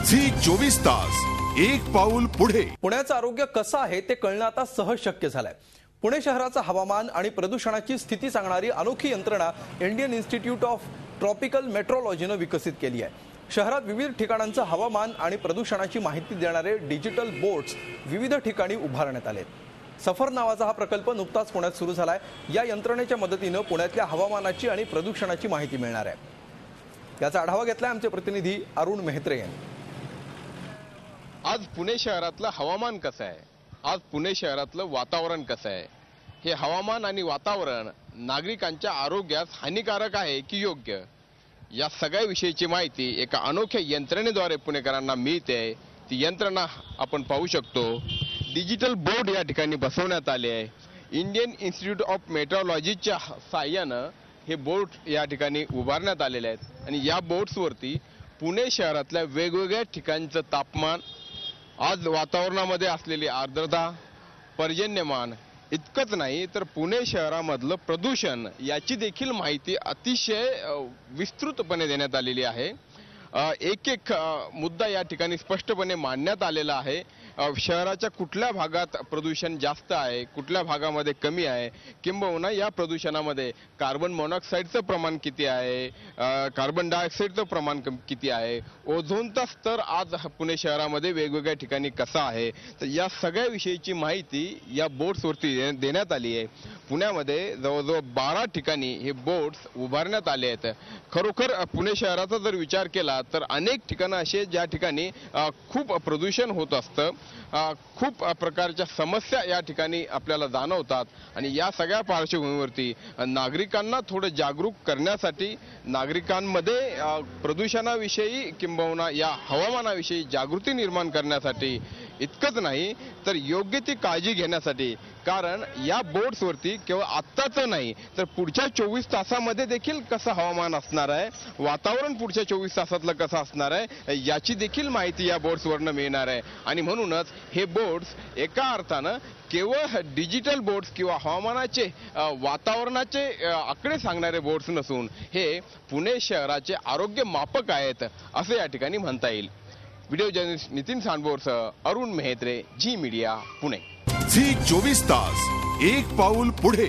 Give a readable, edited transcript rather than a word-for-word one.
Zee 24 तास एक पाऊल पुढे। पुण्याचं आरोग्य कसं आहे ते कळणं आता सहज शक्य झालंय। पुणे शहराचं हवामान आणि प्रदूषणाची स्थिती सांगणारी अनोखी यंत्रणा इंडियन इन्स्टिट्यूट ऑफ ट्रॉपिकल मेट्रोलॉजीनं विकसित केली आहे। शहरात विविध ठिकाणांचं हवामान आणि प्रदूषणाची माहिती देणारे डिजिटल बोर्ड्स विविध ठिकाणी उभारण्यात आले। सफर नावाचा हा प्रकल्प नुकताच पुण्यात सुरू झालाय। या यंत्रणेच्या मदतीनं पुण्यातल्या हवामानाची आणि प्रदूषणाची माहिती मिळणार आहे। याचा आढावा घेतलाय आमचे प्रतिनिधी अरुण मेहत्रे यांनी। आज पुणे शहरातलं हवामान कसं आहे, आज पुणे शहरातलं वातावरण कसं आहे, हे हवामान आणि वातावरण नागरिकांच्या आरोग्यास हानिकारक आहे की योग्य, या सगळ्या विषयीची माहिती एका अनोख्या यंत्रणेद्वारे पुणेकरांना मिळते। ती यंत्रणा आपण पाहू शकतो। डिजिटल बोर्ड या ठिकाणी बसवण्यात आले आहे। इंडियन इन्स्टिट्यूट ऑफ मेट्रोलॉजीच्या सहाय्यानं हे बोर्ड या ठिकाणी उभारण्यात आलेले आहेत आणि या बोर्ड्सवरती पुणे शहरातल्या वेगवेगळ्या ठिकाणचं तापमान, आज वातावरणामध्ये असलेली आर्द्रता, पर्जन्यमान इतकंच नाही तर पुणे शहरामधलं प्रदूषण याची देखील माहिती अतिशय विस्तृतपणे देण्यात आलेली आहे। एक एक मुद्दा या ठिकाणी स्पष्टपणे मांडण्यात आलेला आहे। शहराच्या कुठल्या भागात प्रदूषण जास्त आहे, कुठल्या भागामध्ये कमी आहे, किंबहुना या प्रदूषणामध्ये कार्बन मोनॉक्साईडचं प्रमाण किती आहे, कार्बन डायऑक्साईडचं प्रमाण किती आहे, ओझोनचा स्तर आज पुणे शहरामध्ये वेगवेगळ्या ठिकाणी कसा आहे, तर या सगळ्या विषयीची माहिती या बोर्ड्सवरती देण्यात आली आहे। पुण्यामध्ये जवळजवळ 12 ठिकाणी हे बोर्ड्स उभारण्यात आले आहेत। खरोखर पुणे शहराचा जर विचार केला तर अनेक ठिकाणं असे ज्या ठिकाणी खूप प्रदूषण होत असतं, खूप प्रकारच्या समस्या या ठिकाणी आपल्याला जाणवतात आणि या सगळ्या पार्श्वभूमीवरती नागरिकांना थोडं जागरूक करण्यासाठी, नागरिकांमध्ये प्रदूषणाविषयी किंबहुना या हवामानाविषयी जागृती निर्माण करण्यासाठी, इतकंच नाही तर योग्य ती काळजी घेण्यासाठी, कारण या बोर्ड्सवरती केवळ आत्ताच नाही तर पुढच्या 24 तासामध्ये देखील कसं हवामान असणार आहे, वातावरण पुढच्या 24 तासातलं कसं असणार आहे, याची देखील माहिती या बोर्ड्सवरनं मिळणार आहे। आणि म्हणूनच हे बोर्ड्स एका अर्थानं केवळ डिजिटल बोर्ड्स किंवा हवामानाचे, वातावरणाचे आकडे सांगणारे बोर्ड्स नसून हे पुणे शहराचे आरोग्य मापक आहेत असं या ठिकाणी म्हणता येईल। व्हिडिओ जर्नलिस्ट नितीन सांडबोरसह Arun Mehetre, Zee media, Pune. Zee 24 तास एक पाऊल पुढे।